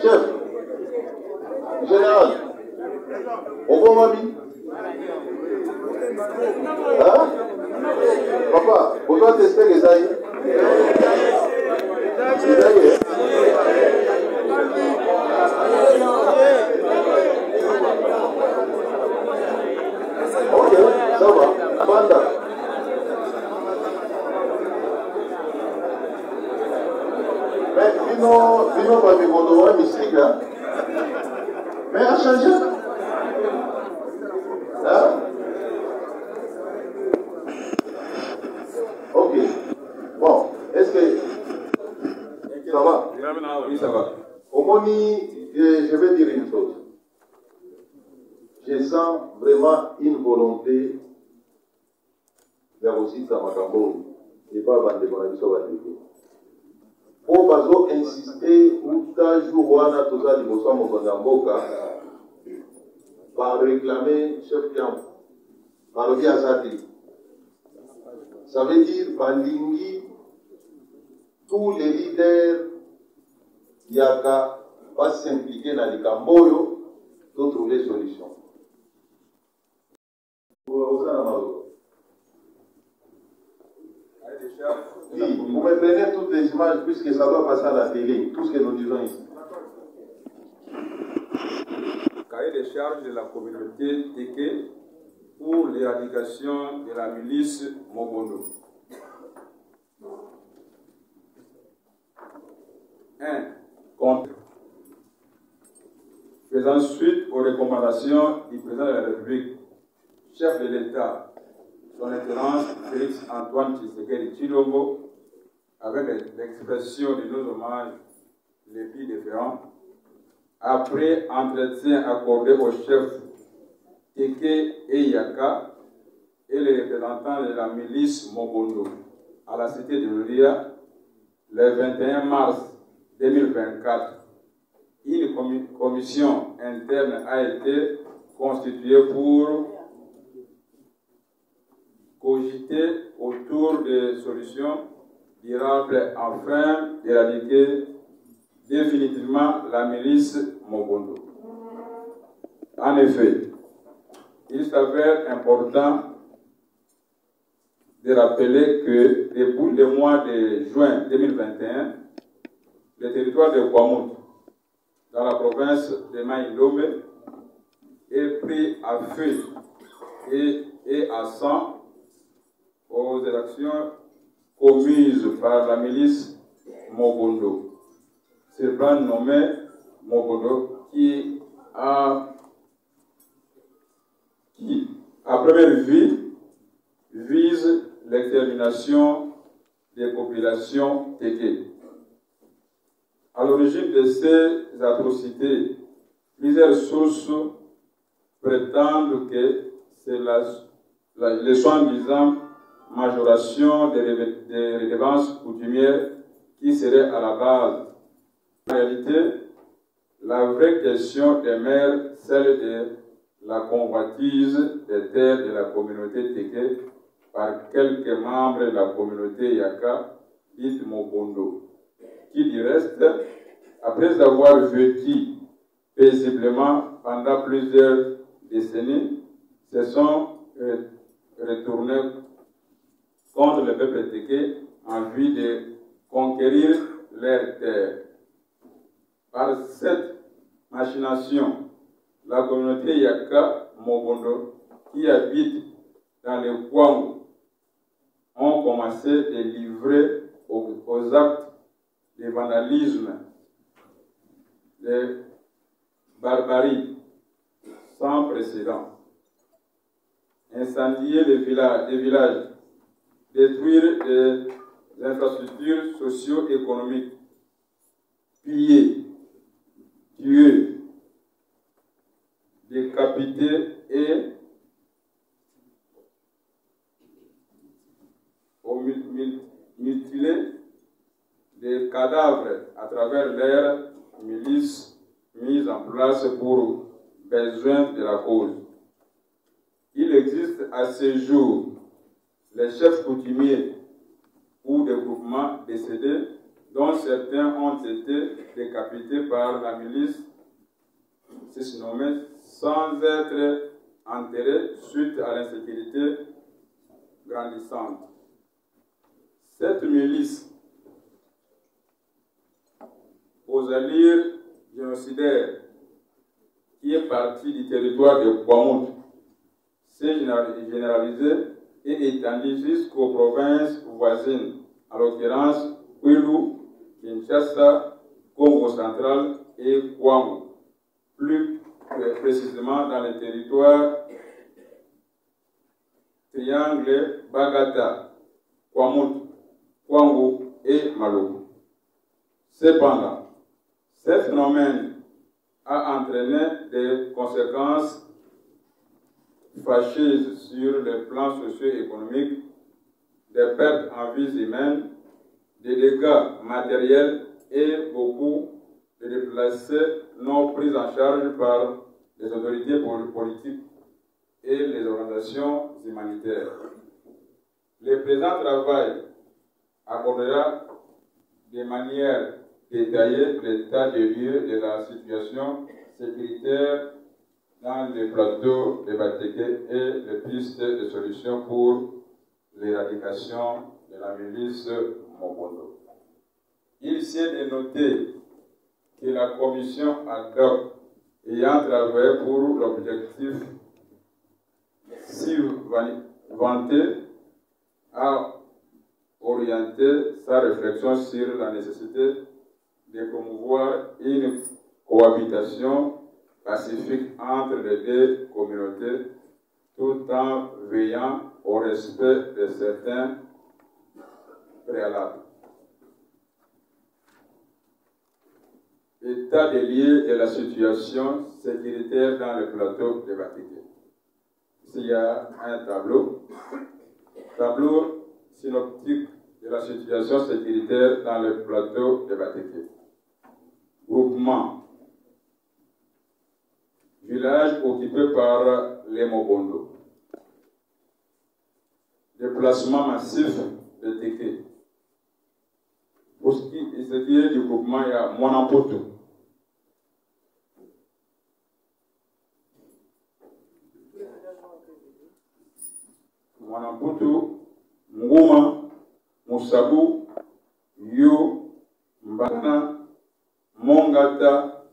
Chef, général, on va mamie. Hein? Papa, vous doit tester les aïeux. Les aïeux. Ok, ça va. Panda. Mais Vino va me montrer mystique là. Mais à changer. Hein? Ok. Bon, est-ce que ça va? Oui, ça va. Au Moni, je vais dire une chose. Je sens vraiment une volonté de aussi Samakambo et pas Bande Bonabiso Badeke. Pour bazo insister ou jour wana toza liboso mokonza mboka par réclamer chef Kiambo. Balobi azati. Ça veut dire balingi tous les leaders yaka va s'impliquer dans les camboyo pour trouver solution. Oui, vous me prenez toutes les images puisque ça doit passer à la télé, tout ce que nous disons ici. Cahier des charges de la communauté Teke pour l'éradication de la milice Mogondo. 1. Contre. Faisant suite aux recommandations du président de la République, chef de l'État, son Excellence Félix Antoine Tshisekedi Tshilombo, avec l'expression de nos hommages les plus différents, après entretien accordé aux chefs Teke et Yaka et les représentants de la milice Mogondo à la cité de Louria, le 21 mars 2024, une commission interne a été constituée pour cogiter autour des solutions durables afin d'éradiquer définitivement la milice Mogondo. En effet, il s'avère important de rappeler que depuis le mois de juin 2021, le territoire de Kwamut, dans la province de Maïdombe, est pris à feu et à sang aux actions commises par la milice Mogondo. Ce plan nommé Mogondo qui à première vue vise l'extermination des populations Teke. À l'origine de ces atrocités, plusieurs sources prétendent que c'est la soi-disant majoration des redevances coutumières qui serait à la base. En réalité, la vraie question demeure celle de la convoitise des terres de la communauté Teke par quelques membres de la communauté Yaka, dite Mogondo, qui du reste, après avoir vécu paisiblement pendant plusieurs décennies, se sont retournés contre le peuple Teke en vue de conquérir leurs terres. Par cette machination, la communauté Yaka Mogondo, qui habite dans les Kwango, ont commencé à livrer aux actes de vandalisme, de barbarie sans précédent. Incendier les villages, détruire les infrastructures socio-économiques, piller, tuer, décapiter et mutiler des cadavres à travers leurs milices mises en place pour besoin de la cause. Il existe à ce jour les chefs coutumiers ou des groupements décédés dont certains ont été décapités par la milice, c'est nommé, sans être enterrés suite à l'insécurité grandissante. Cette milice, aux allures génocidaires, qui est partie du territoire de Kwamut, s'est généralisée et étendue jusqu'aux provinces voisines, en l'occurrence Kwilu, Kinshasa, Congo central et Kwango, plus précisément dans le territoire triangle Bagata, Kwamut, Kwango et Maloko. Cependant, ce phénomène a entraîné des conséquences fâcheuses sur le plan socio-économique, des pertes en vies humaines, des dégâts matériels et beaucoup de déplacés non pris en charge par les autorités politiques et les organisations humanitaires. Le présent travail abordera de manière détaillée l'état de lieu de la situation sécuritaire dans les plateaux de Batéké et les pistes de solutions pour l'éradication de la milice Mobondo. Il s'est de noter que la commission ad hoc ayant travaillé pour l'objectif si vanté a orienté sa réflexion sur la nécessité de promouvoir une cohabitation pacifique entre les deux communautés tout en veillant au respect de certains préalables. État des lieux de la situation sécuritaire dans le plateau de Batéké. Ici, il y a un tableau synoptique de la situation sécuritaire dans le plateau de Batéké. Groupement. Village occupé par les Mobondo. Déplacement massif de Téké. Pour ce qui est du groupement, il y a Mwanampoto. Mwanampoto, Nguma, Musabu, Yo, Mbana, Mongata,